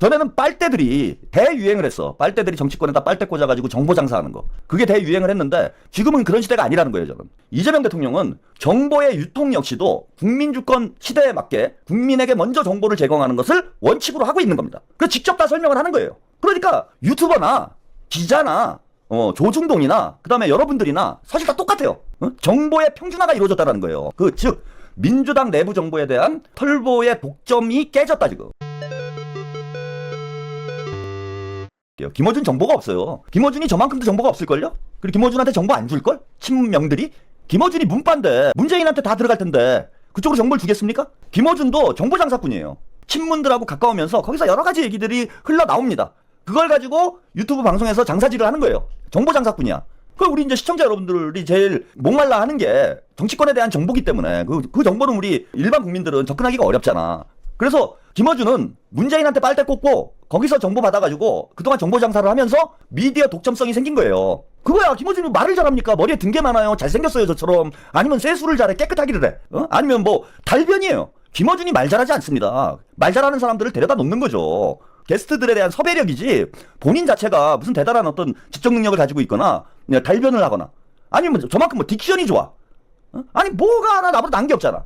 전에는 빨대들이 대유행을 했어. 빨대들이 정치권에다 빨대 꽂아가지고 정보 장사하는 거. 그게 대유행을 했는데 지금은 그런 시대가 아니라는 거예요, 저는. 이재명 대통령은 정보의 유통 역시도 국민주권 시대에 맞게 국민에게 먼저 정보를 제공하는 것을 원칙으로 하고 있는 겁니다. 그래서 직접 다 설명을 하는 거예요. 그러니까 유튜버나 기자나 조중동이나 그다음에 여러분들이나 사실 다 똑같아요. 정보의 평준화가 이루어졌다는 거예요. 즉 민주당 내부 정보에 대한 털보의 독점이 깨졌다 지금. 김어준 정보가 없어요. 김어준이 저만큼도 정보가 없을걸요? 그리고 김어준한테 정보 안 줄걸? 친명들이? 김어준이 문빠인데 문재인한테 다 들어갈 텐데 그쪽으로 정보를 주겠습니까? 김어준도 정보 장사꾼이에요. 친문들하고 가까우면서 거기서 여러 가지 얘기들이 흘러나옵니다. 그걸 가지고 유튜브 방송에서 장사질을 하는 거예요. 정보 장사꾼이야. 그 우리 이제 시청자 여러분들이 제일 목말라 하는 게 정치권에 대한 정보기 때문에 그 정보는 우리 일반 국민들은 접근하기가 어렵잖아. 그래서 김어준은 문재인한테 빨대 꽂고 거기서 정보 받아가지고 그동안 정보 장사를 하면서 미디어 독점성이 생긴 거예요. 그거야. 김어준이 말을 잘합니까? 머리에 든 게 많아요. 잘생겼어요 저처럼. 아니면 세수를 잘해. 깨끗하기를 해. 아니면 뭐 달변이에요. 김어준이 말 잘하지 않습니다. 말 잘하는 사람들을 데려다 놓는 거죠. 게스트들에 대한 섭외력이지 본인 자체가 무슨 대단한 어떤 직접 능력을 가지고 있거나 달변을 하거나 아니면 저만큼 뭐 딕션이 좋아. 아니 뭐가 하나 나보다 난 게 없잖아.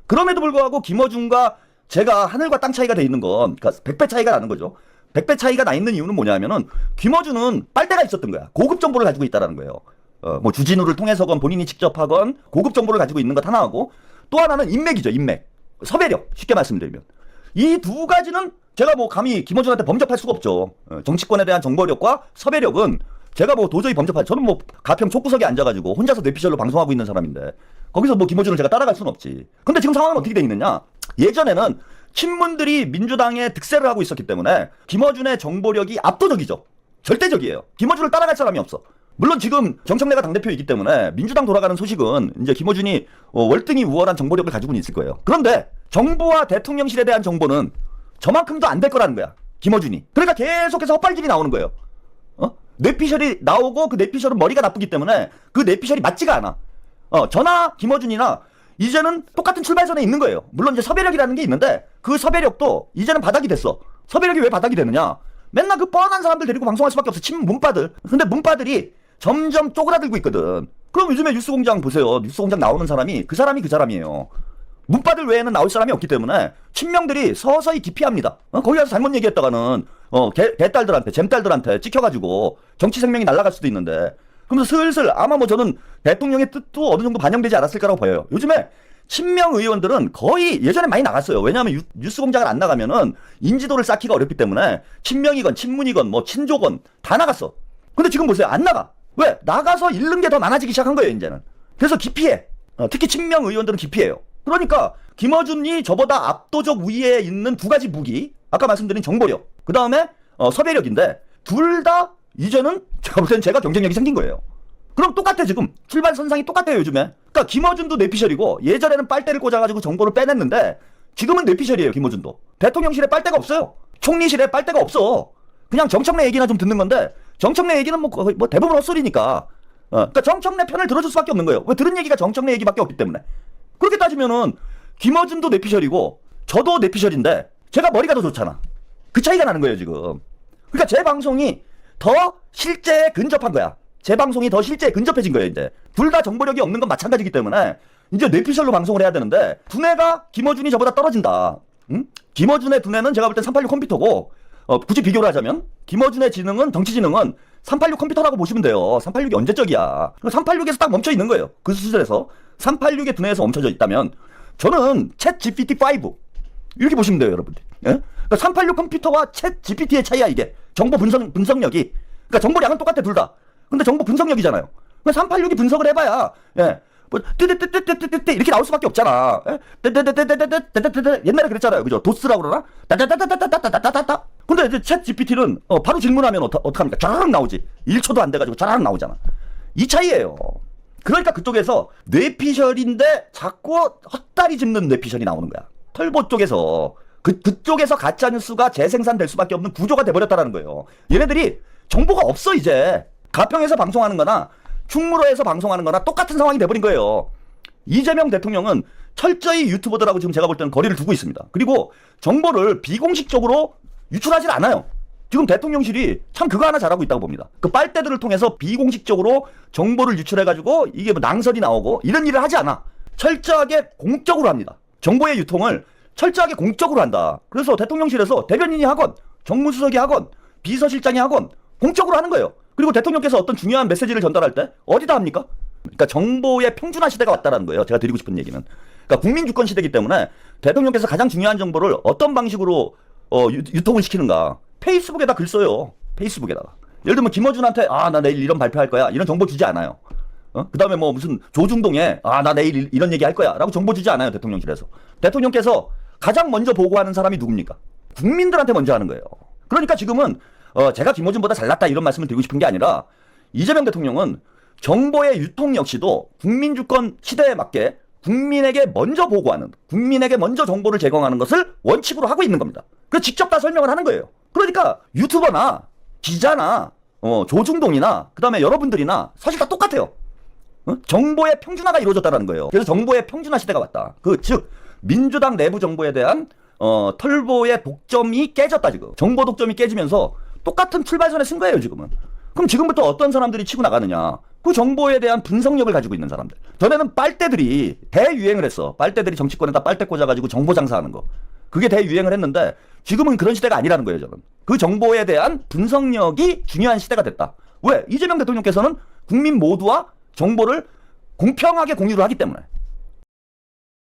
그럼에도 불구하고 김어준과 제가 하늘과 땅 차이가 돼 있는 건 그러니까 100배 차이가 나는 거죠. 100배 차이가 나 있는 이유는 뭐냐면은 김어준은 빨대가 있었던 거야. 고급 정보를 가지고 있다는 거예요. 뭐 주진우를 통해서건 본인이 직접 하건 고급 정보를 가지고 있는 것 하나하고 또 하나는 인맥이죠. 인맥. 섭외력. 쉽게 말씀드리면. 이 두 가지는 제가 뭐 감히 김어준한테 범접할 수가 없죠. 정치권에 대한 정보력과 섭외력은 제가 뭐 도저히 저는 뭐 가평 촉구석에 앉아가지고 혼자서 뇌피셜로 방송하고 있는 사람인데 거기서 뭐 김어준을 제가 따라갈 수는 없지. 근데 지금 상황은 어떻게 돼 있느냐? 예전에는 친문들이 민주당에 득세를 하고 있었기 때문에 김어준의 정보력이 압도적이죠. 절대적이에요. 김어준을 따라갈 사람이 없어. 물론 지금 정청래가 당대표이기 때문에 민주당 돌아가는 소식은 이제 김어준이 월등히 우월한 정보력을 가지고는 있을 거예요. 그런데 정부와 대통령실에 대한 정보는 저만큼도 안 될 거라는 거야. 김어준이. 그러니까 계속해서 헛발질이 나오는 거예요. 뇌피셜이 나오고 그 뇌피셜은 머리가 나쁘기 때문에 그 뇌피셜이 맞지가 않아. 저나 김어준이나 이제는 똑같은 출발선에 있는 거예요. 물론 이제 섭외력이라는 게 있는데 그 섭외력도 이제는 바닥이 됐어. 섭외력이 왜 바닥이 되느냐? 맨날 그 뻔한 사람들 데리고 방송할 수밖에 없어. 문빠들. 근데 문빠들이 점점 쪼그라들고 있거든. 그럼 요즘에 뉴스공장 보세요. 뉴스공장 나오는 사람이 그 사람이에요. 문빠들 외에는 나올 사람이 없기 때문에 친명들이 서서히 기피합니다. 거기 가서 잘못 얘기했다가는 개딸들한테 잼딸들한테 찍혀가지고 정치 생명이 날아갈 수도 있는데 그러면서 슬슬 아마 뭐 저는 대통령의 뜻도 어느 정도 반영되지 않았을 거라고 보여요. 요즘에 친명 의원들은 거의 예전에 많이 나갔어요. 왜냐하면 뉴스공장을 안 나가면은 인지도를 쌓기가 어렵기 때문에 친명이건 친문이건 뭐 친조건 다 나갔어. 근데 지금 보세요. 안 나가. 왜? 나가서 잃는 게 더 많아지기 시작한 거예요 이제는. 그래서 기피해. 특히 친명 의원들은 기피해요. 그러니까 김어준이 저보다 압도적 우위에 있는 두 가지 무기, 아까 말씀드린 정보력, 그 다음에 섭외력인데 둘 다 이제는 제가 볼 때는 제가 경쟁력이 생긴 거예요. 그럼 똑같아. 지금 출발 선상이 똑같아요 요즘에. 그러니까 김어준도 뇌피셜이고 예전에는 빨대를 꽂아가지고 정보를 빼냈는데 지금은 뇌피셜이에요. 김어준도. 대통령실에 빨대가 없어요. 총리실에 빨대가 없어. 그냥 정청래 얘기나 좀 듣는 건데 정청래 얘기는 뭐 대부분 헛소리니까. 그러니까 정청래 편을 들어줄 수밖에 없는 거예요. 왜? 들은 얘기가 정청래 얘기밖에 없기 때문에. 그렇게 따지면은 김어준도 뇌피셜이고 저도 뇌피셜인데 제가 머리가 더 좋잖아. 그 차이가 나는 거예요 지금. 그러니까 제 방송이 더 실제에 근접한 거야. 제 방송이 더 실제에 근접해진 거예요 이제. 둘 다 정보력이 없는 건 마찬가지이기 때문에 이제 뇌피셜로 방송을 해야 되는데 두뇌가 김어준이 저보다 떨어진다. 응? 김어준의 두뇌는 제가 볼 땐 386 컴퓨터고 굳이 비교를 하자면 김어준의 지능은 정치지능은 386 컴퓨터라고 보시면 돼요. 386이 언제적이야. 386에서 딱 멈춰 있는 거예요. 그 수준에서 386의 두뇌에서 멈춰져 있다면 저는 챗 GPT-5 이렇게 보시면 돼요 여러분들. 예? 그러니까 386 컴퓨터와 챗 GPT의 차이야 이게. 정보 분석력이. 그러니까 정보량은 똑같아 둘 다. 근데 정보 분석력이잖아요. 386이 분석을 해봐야 뭐 뜨뜨뜨뜨뜨뜨 이렇게 나올 수밖에 없잖아. 뜨뜨뜨뜨뜨뜨뜨 옛날에 그랬잖아요. 그죠? 도스라고 그러나? 따따따따따따따따따. 근데 이제 챗 GPT는 바로 질문하면 어떡합니까? 쫙 나오지. 1초도 안 돼가지고 쫙 나오잖아. 이 차이예요. 그러니까 그쪽에서 뇌피셜인데 자꾸 헛다리 짚는 뇌피셜이 나오는 거야. 털보 쪽에서 그쪽에서 가짜뉴스가 재생산될 수밖에 없는 구조가 돼버렸다는 거예요. 얘네들이 정보가 없어 이제. 가평에서 방송하는 거나 충무로에서 방송하는 거나 똑같은 상황이 돼버린 거예요. 이재명 대통령은 철저히 유튜버들하고 지금 제가 볼 때는 거리를 두고 있습니다. 그리고 정보를 비공식적으로 유출하질 않아요. 지금 대통령실이 참 그거 하나 잘하고 있다고 봅니다. 그 빨대들을 통해서 비공식적으로 정보를 유출해가지고 이게 뭐 낭설이 나오고 이런 일을 하지 않아. 철저하게 공적으로 합니다. 정보의 유통을 철저하게 공적으로 한다. 그래서 대통령실에서 대변인이 하건 정무수석이 하건 비서실장이 하건 공적으로 하는 거예요. 그리고 대통령께서 어떤 중요한 메시지를 전달할 때 어디다 합니까? 그러니까 정보의 평준화 시대가 왔다는 거예요. 제가 드리고 싶은 얘기는. 그러니까 국민 주권 시대이기 때문에 대통령께서 가장 중요한 정보를 어떤 방식으로 유통을 시키는가. 페이스북에다 글 써요. 페이스북에다가. 예를 들면 김어준한테 나 내일 이런 발표할 거야. 이런 정보 주지 않아요. 그 다음에 뭐 무슨 조중동에 나 내일 이런 얘기 할 거야. 라고 정보 주지 않아요. 대통령실에서. 대통령께서 가장 먼저 보고하는 사람이 누굽니까? 국민들한테 먼저 하는 거예요. 그러니까 지금은 제가 김어준보다 잘났다 이런 말씀을 드리고 싶은 게 아니라 이재명 대통령은 정보의 유통 역시도 국민주권 시대에 맞게 국민에게 먼저 보고하는, 국민에게 먼저 정보를 제공하는 것을 원칙으로 하고 있는 겁니다. 그래서 직접 다 설명을 하는 거예요. 그러니까 유튜버나 기자나 조중동이나 그다음에 여러분들이나 사실 다 똑같아요. 정보의 평준화가 이루어졌다는 거예요. 그래서 정보의 평준화 시대가 왔다. 즉 민주당 내부 정보에 대한 털보의 독점이 깨졌다 지금. 정보 독점이 깨지면서 똑같은 출발선에 쓴 거예요 지금은. 그럼 지금부터 어떤 사람들이 치고 나가느냐. 그 정보에 대한 분석력을 가지고 있는 사람들. 전에는 빨대들이 대유행을 했어. 빨대들이 정치권에다 빨대 꽂아가지고 정보 장사하는 거. 그게 대유행을 했는데 지금은 그런 시대가 아니라는 거예요 저는. 그 정보에 대한 분석력이 중요한 시대가 됐다. 왜? 이재명 대통령께서는 국민 모두와 정보를 공평하게 공유를 하기 때문에.